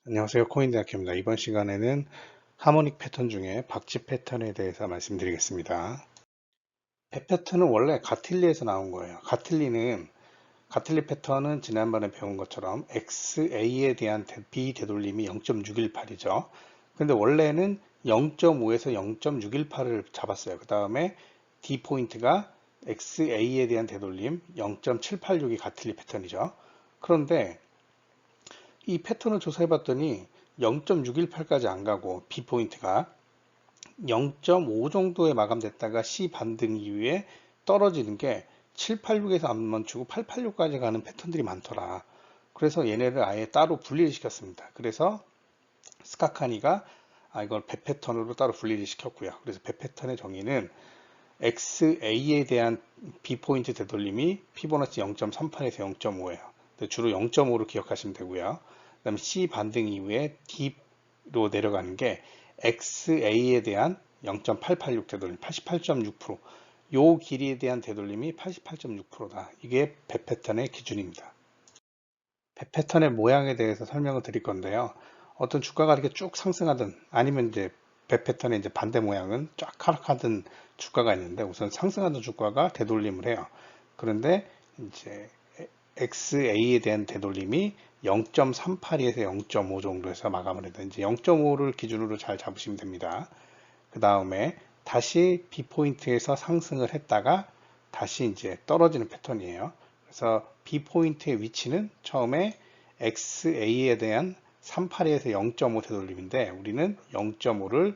안녕하세요. 코인대학교입니다. 이번 시간에는 하모닉 패턴 중에 박쥐 패턴에 대해서 말씀드리겠습니다. 배 패턴은 원래 가틸리에서 나온 거예요. 가틸리 패턴은 지난번에 배운 것처럼 XA에 대한 비되돌림이 0.618이죠. 근데 원래는 0.5에서 0.618을 잡았어요. 그 다음에 D 포인트가 XA에 대한 되돌림 0.786이 가틸리 패턴이죠. 그런데 이 패턴을 조사해 봤더니 0.618까지 안 가고 B 포인트가 0.5 정도에 마감됐다가 C 반등 이후에 떨어지는 게 786에서 안 멈추고 886까지 가는 패턴들이 많더라. 그래서 얘네를 아예 따로 분리를 시켰습니다. 그래서 스카카니가 이걸 배 패턴으로 따로 분리를 시켰고요. 그래서 배 패턴의 정의는 XA에 대한 B 포인트 되돌림이 피보나치 0.38에서 0.5예요. 주로 0.5로 기억하시면 되고요. 그다음에 C 반등 이후에 D로 내려가는 게 XA에 대한 0.886 되돌림 88.6%. 요 길이에 대한 되돌림이 88.6%다. 이게 배 패턴의 기준입니다. 배 패턴의 모양에 대해서 설명을 드릴 건데요. 어떤 주가가 이렇게 쭉 상승하든 아니면 이제 배 패턴의 이제 반대 모양은 쫙 하락하든 주가가 있는데 우선 상승하던 주가가 되돌림을 해요. 그런데 이제 XA에 대한 되돌림이 0.382에서 0.5 정도에서 마감을 해도 이제 0.5를 기준으로 잘 잡으시면 됩니다. 그 다음에 다시 B포인트에서 상승을 했다가 다시 이제 떨어지는 패턴이에요. 그래서 B포인트의 위치는 처음에 XA에 대한 382에서 0.5 되돌림인데 우리는 0.5를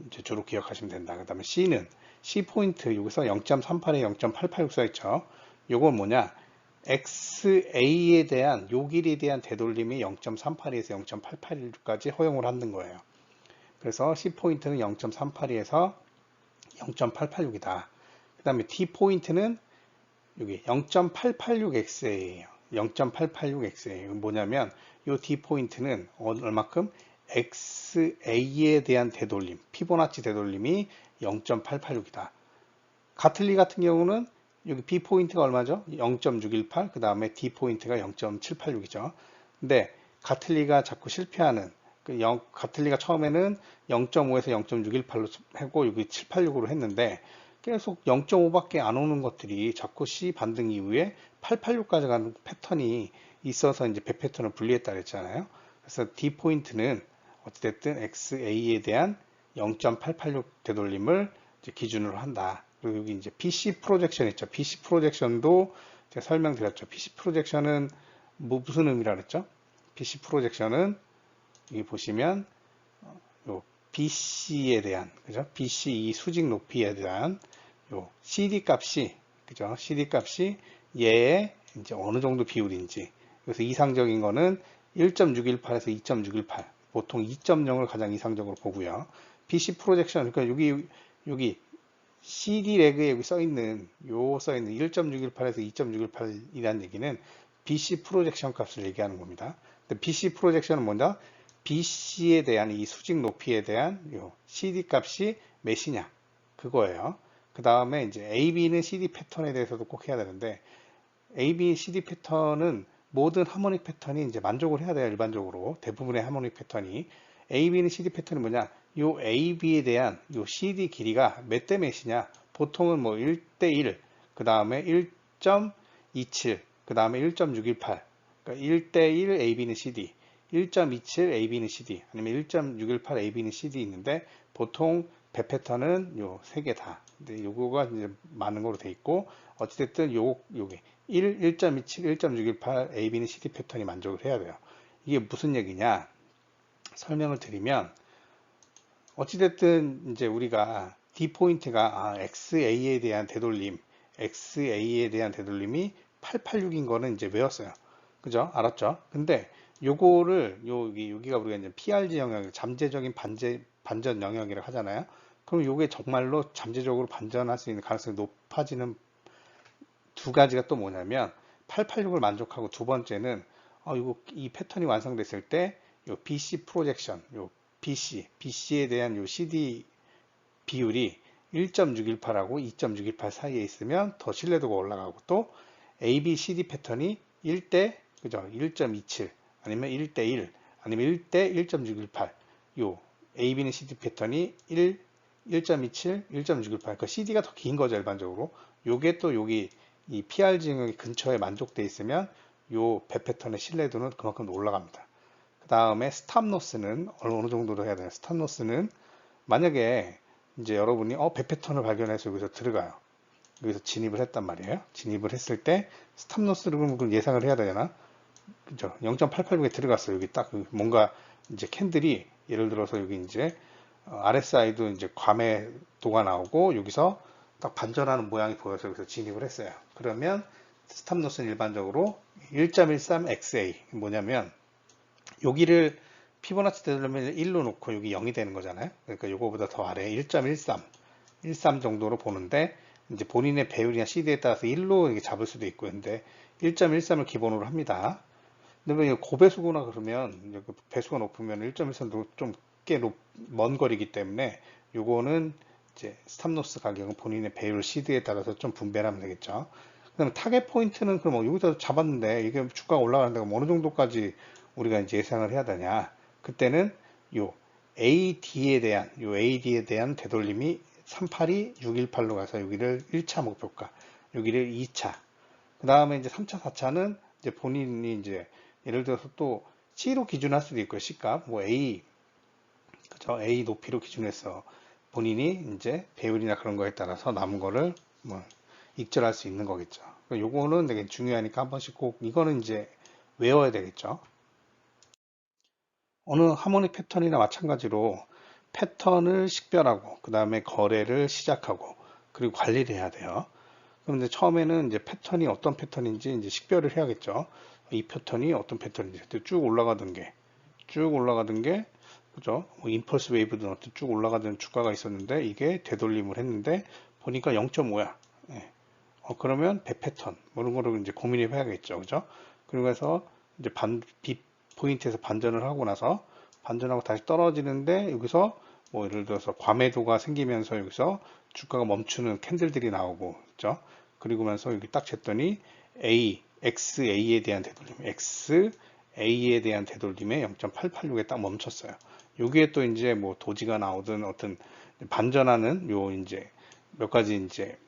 이제 주로 기억하시면 된다. 그 다음에 C는 C포인트 여기서 0.38에 0.886 써있죠. 요건 뭐냐? XA에 대한 요 길이에 대한 되돌림이 0.382에서 0.886까지 허용을 하는 거예요. 그래서 C포인트는 0.382에서 0.886이다. 그 다음에 D포인트는 여기 0.886XA예요. 0.886XA. 뭐냐면 이 D포인트는 얼마큼 XA에 대한 되돌림, 피보나치 되돌림이 0.886이다. 가틀리 같은 경우는 여기 B포인트가 얼마죠? 0.618, 그 다음에 D포인트가 0.786이죠. 근데 가틀리가 자꾸 실패하는, 가틀리가 처음에는 0.5에서 0.618로 하고 여기 786으로 했는데 계속 0.5밖에 안 오는 것들이 자꾸 C 반등 이후에 886까지 가는 패턴이 있어서 이제 배 패턴을 분리했다 그랬잖아요. 그래서 D포인트는 어찌됐든 XA에 대한 0.886 되돌림을 기준으로 한다. 그리고 여기 이제 PC 프로젝션 있죠. PC 프로젝션도 제가 설명드렸죠. PC 프로젝션은 무슨 의미라 그랬죠? PC 프로젝션은 여기 보시면 요 BC에 대한 그죠? BC 이 수직 높이에 대한 요 CD 값이 그죠? CD 값이 얘의 이제 어느 정도 비율인지 그래서 이상적인 거는 1.618에서 2.618 보통 2.0을 가장 이상적으로 보고요. PC 프로젝션 그러니까 여기 CD 레그에 여기 써있는 1.618에서 2.618이라는 얘기는 BC 프로젝션 값을 얘기하는 겁니다. 근데 BC 프로젝션은 뭐냐? BC에 대한 이 수직 높이에 대한 요 CD 값이 몇이냐 그거예요. 그 다음에 이제 AB는 CD 패턴에 대해서도 꼭 해야 되는데 AB, CD 패턴은 모든 하모닉 패턴이 이제 만족을 해야 돼요. 일반적으로 대부분의 하모닉 패턴이 AB는 CD 패턴이 뭐냐? 요 AB에 대한 요 CD 길이가 몇 대 몇이냐? 보통은 뭐 1대 1, 그 다음에 1.27, 그 다음에 1.618, 그러니까 1대 1 AB는 CD, 1.27 AB는 CD, 아니면 1.618 AB는 CD 있는데 보통 배 패턴은 요 세 개 다. 근데 요거가 이제 많은 거로 돼 있고 어찌됐든 요게 1.27, 1.618 AB는 CD 패턴이 만족을 해야 돼요. 이게 무슨 얘기냐? 설명을 드리면 어찌됐든 이제 우리가 D 포인트가 XA에 대한 되돌림이 886인 거는 이제 외웠어요. 그죠? 알았죠? 근데 요거를 여기가 우리가 이제 PRG 영역, 잠재적인 반전 영역이라고 하잖아요. 그럼 요게 정말로 잠재적으로 반전할 수 있는 가능성이 높아지는 두 가지가 또 뭐냐면 886을 만족하고 두 번째는 이 패턴이 완성됐을 때 요 BC 프로젝션, 요 BC에 대한 요 CD 비율이 1.618하고 2.618 사이에 있으면 더 신뢰도가 올라가고 또 ABCD 패턴이 1대 그죠? 1.27 아니면 1대 1 아니면 1대 1.618. 요 AB는 CD 패턴이 1, 1.27, 1.618. 그러니까 CD가 더 긴 거죠, 일반적으로. 요게 또 여기 이 PR 지형의 근처에 만족돼 있으면 요 배 패턴의 신뢰도는 그만큼 올라갑니다. 그 다음에 스탑 로스는 어느 정도로 해야 되나? 스탑 로스는 만약에 이제 여러분이 배 패턴을 발견해서 여기서 들어가요. 여기서 진입을 했단 말이에요. 진입을 했을 때 스탑 로스를 그럼 예상을 해야 되잖아. 그죠? 0.886에 들어갔어요. 여기 딱 뭔가 이제 캔들이 예를 들어서 여기 이제 RSI도 이제 과매도가 나오고 여기서 딱 반전하는 모양이 보여서 여기서 진입을 했어요. 그러면 스탑 로스는 일반적으로 1.13XA 뭐냐면 여기를 피보나치 되려면 1로 놓고 여기 0이 되는 거잖아요. 그러니까 요거보다 더 아래 1.13 정도로 보는데 이제 본인의 배율이나 CD에 따라서 1로 이렇게 잡을 수도 있고 근데 1.13을 기본으로 합니다. 근데 고배수구나 그러면 배수가 높으면 1.13도 좀 꽤 먼 거리이기 때문에 요거는 이제 스탑로스 가격은 본인의 배율 CD에 따라서 좀 분배를 하면 되겠죠. 그다음에 타겟 포인트는 그럼 여기서 잡았는데 이게 주가가 올라가는 데가 어느 정도까지 우리가 이제 예상을 해야 되냐? 그때는 요 AD에 대한 되돌림이 382,618로 가서 여기를 1차 목표가, 여기를 2차. 그 다음에 이제 3차, 4차는 이제 본인이 이제 예를 들어서 또 C로 기준할 수도 있고요. C값, 뭐 A, 그죠? A 높이로 기준해서 본인이 이제 배율이나 그런 거에 따라서 남은 거를 뭐 익절할 수 있는 거겠죠. 요거는 되게 중요하니까 한 번씩 꼭 이거는 이제 외워야 되겠죠. 어느 하모닉 패턴이나 마찬가지로 패턴을 식별하고 그 다음에 거래를 시작하고 그리고 관리를 해야 돼요. 그런데 처음에는 이제 패턴이 어떤 패턴인지 이제 식별을 해야겠죠. 이 패턴이 어떤 패턴인지 쭉 올라가던 게 그죠? 뭐 임펄스 웨이브든 어떤 쭉 올라가던 주가가 있었는데 이게 되돌림을 했는데 보니까 0.5야. 예. 그러면 배 패턴 뭐 이런 거를 이제 고민해 봐야겠죠. 그죠? 그리고 해서 이제 B 포인트에서 반전을 하고 나서 반전하고 다시 떨어지는데 여기서 뭐 예를 들어서 과매도가 생기면서 여기서 주가가 멈추는 캔들들이 나오고 있죠. 그리고면서 여기 딱 쟀더니 XA에 대한 되돌림, XA에 대한 되돌림에 0.886에 딱 멈췄어요. 여기에 또 이제 뭐 도지가 나오든 어떤 반전하는 요 이제 몇 가지 이제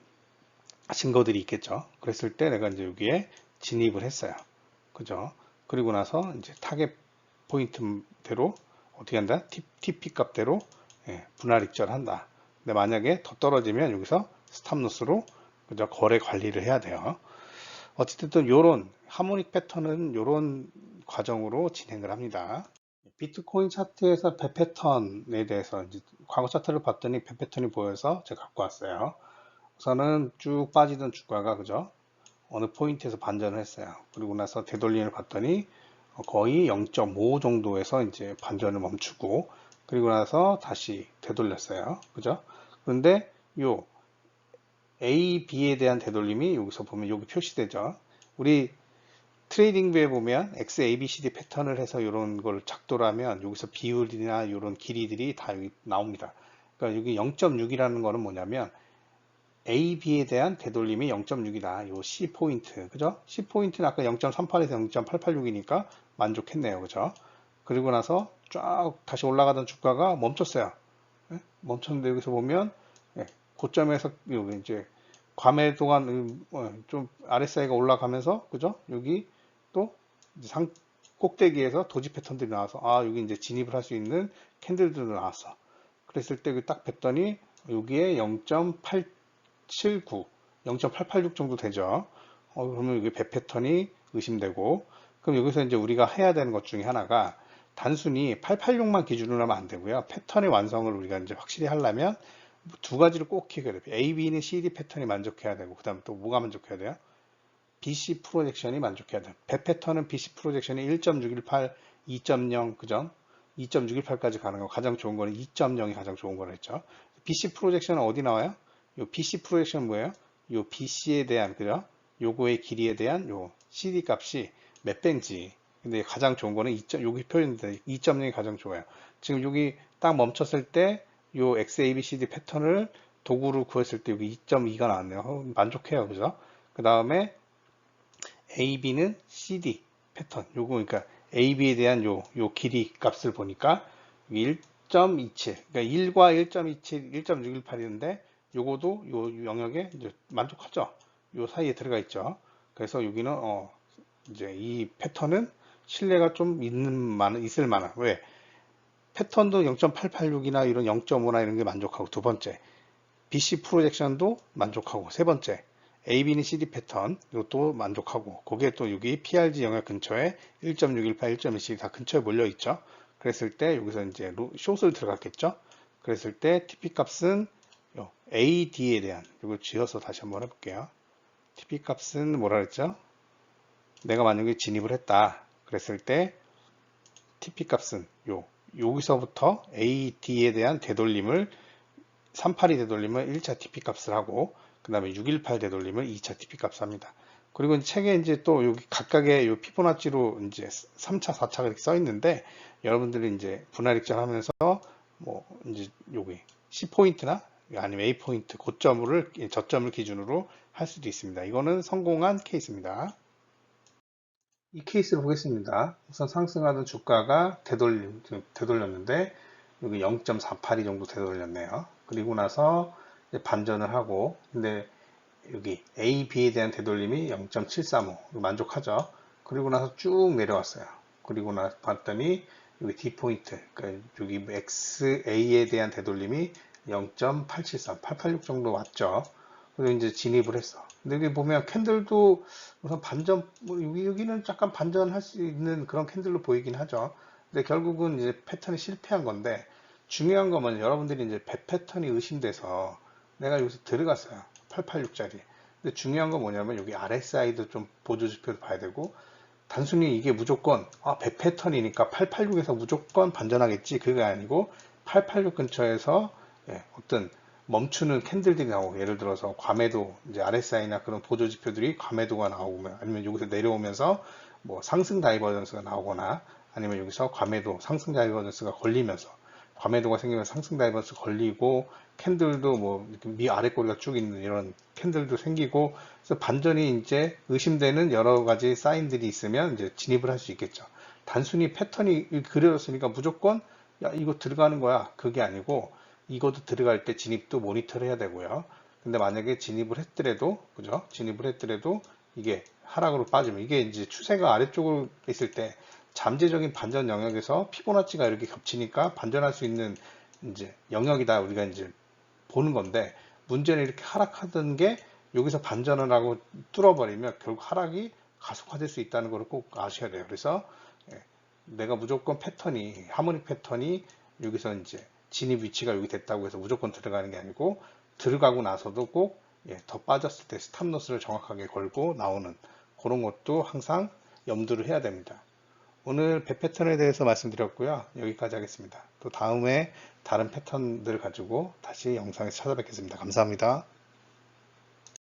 증거들이 있겠죠. 그랬을 때 내가 이제 여기에 진입을 했어요. 그죠? 그리고 나서 이제 타겟 포인트대로 어떻게 한다? TP 값대로 분할 익절한다. 근데 만약에 더 떨어지면 여기서 스탑로스로 그죠? 거래 관리를 해야 돼요. 어쨌든 요런 하모닉 패턴은 요런 과정으로 진행을 합니다. 비트코인 차트에서 배 패턴에 대해서 이제 과거 차트를 봤더니 배 패턴이 보여서 제가 갖고 왔어요. 우선은 쭉 빠지던 주가가 그죠? 어느 포인트에서 반전을 했어요. 그리고 나서 되돌림을 봤더니 거의 0.5 정도에서 이제 반전을 멈추고 그리고 나서 다시 되돌렸어요. 그죠? 그런데 요 A, B에 대한 되돌림이 여기서 보면 여기 표시되죠. 우리 트레이딩 뷰에 보면 XABCD 패턴을 해서 이런 걸 작도를 하면 여기서 비율이나 이런 길이들이 다 여기 나옵니다. 그러니까 여기 0.6이라는 거는 뭐냐면 A, B에 대한 되돌림이 0.6이다. 요 C 포인트. 그죠? C 포인트는 아까 0.38에서 0.886이니까 만족했네요. 그죠? 그리고 나서 쫙 다시 올라가던 주가가 멈췄어요. 예? 멈췄는데 여기서 보면 예, 고점에서 여기 이제 과매도가 좀 RSI가 올라가면서 그죠? 여기 또 상 꼭대기에서 도지 패턴들이 나와서 여기 이제 진입을 할 수 있는 캔들들도 나왔어. 그랬을 때 딱 뵀더니 여기에 0.879, 0.886 정도 되죠. 그러면 여기 배 패턴이 의심되고, 그럼 여기서 이제 우리가 해야 되는 것 중에 하나가 단순히 886만 기준으로 하면 안 되고요. 패턴의 완성을 우리가 이제 확실히 하려면 두 가지를 꼭 기억해야 돼요. A, B는 CD 패턴이 만족해야 되고, 그 다음에 또 뭐가 만족해야 돼요? BC 프로젝션이 만족해야 돼요. 배 패턴은 BC 프로젝션이 1.618, 2.0, 그죠? 2.618까지 가는 거 가장 좋은 거는 2.0이 가장 좋은 거라 했죠. BC 프로젝션은 어디 나와요? 요 BC 프로젝션 뭐예요? 요 BC에 대한 그죠? 요거의 길이에 대한 요 CD 값이 몇 배인지. 근데 가장 좋은 거는 2. 여기 표현인데 2.0이 가장 좋아요. 지금 여기 딱 멈췄을 때 요 XABCD 패턴을 도구로 구했을 때 여기 2.2가 나왔네요. 만족해요. 그죠? 그 다음에 A, B는 CD 패턴. 요거 그러니까 AB에 대한 요 길이 값을 보니까 1.27, 그러니까 1과 1.27, 1.618이는데 요거도 요 영역에 이제 만족하죠. 요 사이에 들어가 있죠. 그래서 여기는 이제 이 패턴은 신뢰가 좀 있을 만한. 왜? 패턴도 0.886이나 이런 0.5나 이런 게 만족하고, 두 번째 BC 프로젝션도 만족하고, 세 번째 AB는 CD 패턴 이것도 만족하고, 거기에 또 여기 PRG 영역 근처에 1.618, 1.27 다 근처에 몰려 있죠. 그랬을 때 여기서 이제 숏을 들어갔겠죠. 그랬을 때 TP 값은 AD에 대한, 이걸 지어서 다시 한번 해볼게요. TP 값은 뭐라 그랬죠? 내가 만약에 진입을 했다 그랬을 때 TP 값은 여기서부터 AD에 대한 되돌림을 382 되돌림을 1차 TP 값을 하고, 그 다음에 618 되돌림을 2차 TP 값을 합니다. 그리고 책에 이제 또 여기 각각의 요 피보나치로 이제 3차, 4차가 이렇게 써 있는데, 여러분들이 이제 분할 익절하면서 뭐 이제 여기 C포인트나 아니면 A포인트 고점을 저점을 기준으로 할 수도 있습니다. 이거는 성공한 케이스입니다. 이 케이스를 보겠습니다. 우선 상승하던 주가가 되돌렸는데 여기 0.482 정도 되돌렸네요. 그리고 나서 이제 반전을 하고, 근데 여기 A, B에 대한 되돌림이 0.735 만족하죠. 그리고 나서 쭉 내려왔어요. 그리고 나서 봤더니 여기 D 포인트, 그러니까 여기 X, A에 대한 되돌림이 0.873, 886 정도 왔죠. 그리고 이제 진입을 했어. 근데 여기 보면 캔들도 우선 반전, 뭐 여기는 약간 반전할 수 있는 그런 캔들로 보이긴 하죠. 근데 결국은 이제 패턴이 실패한 건데, 중요한 건 여러분들이 이제 배 패턴이 의심돼서 내가 여기서 들어갔어요. 886짜리. 근데 중요한 건 뭐냐면 여기 RSI도 좀 보조지표를 봐야 되고, 단순히 이게 무조건 배 패턴이니까 886에서 무조건 반전하겠지 그게 아니고, 886 근처에서 어떤 멈추는 캔들들이 나오고, 예를 들어서 과매도, 이제 RSI나 그런 보조지표들이 과매도가 나오고, 아니면 여기서 내려오면서 뭐 상승 다이버전스가 나오거나, 아니면 여기서 과매도 상승 다이버전스가 걸리면서, 과매도가 생기면서 상승 다이버전스 걸리고, 캔들도 뭐 미 아래 꼬리가 쭉 있는 이런 캔들도 생기고, 그래서 반전이 이제 의심되는 여러 가지 사인들이 있으면 이제 진입을 할 수 있겠죠. 단순히 패턴이 그려졌으니까 무조건 야 이거 들어가는 거야 그게 아니고, 이것도 들어갈 때 진입도 모니터를 해야 되고요. 근데 만약에 진입을 했더라도, 그죠? 진입을 했더라도 이게 하락으로 빠지면, 이게 이제 추세가 아래쪽으로 있을 때 잠재적인 반전 영역에서 피보나치가 이렇게 겹치니까 반전할 수 있는 이제 영역이다 우리가 이제 보는 건데, 문제는 이렇게 하락하던 게 여기서 반전을 하고 뚫어버리면 결국 하락이 가속화될 수 있다는 걸 꼭 아셔야 돼요. 그래서 내가 무조건 패턴이, 하모닉 패턴이 여기서 이제 진입 위치가 여기 됐다고 해서 무조건 들어가는 게 아니고, 들어가고 나서도 꼭 더 빠졌을 때 스탑로스를 정확하게 걸고 나오는 그런 것도 항상 염두를 해야 됩니다. 오늘 배 패턴에 대해서 말씀드렸고요. 여기까지 하겠습니다. 또 다음에 다른 패턴들 가지고 다시 영상에서 찾아뵙겠습니다. 감사합니다.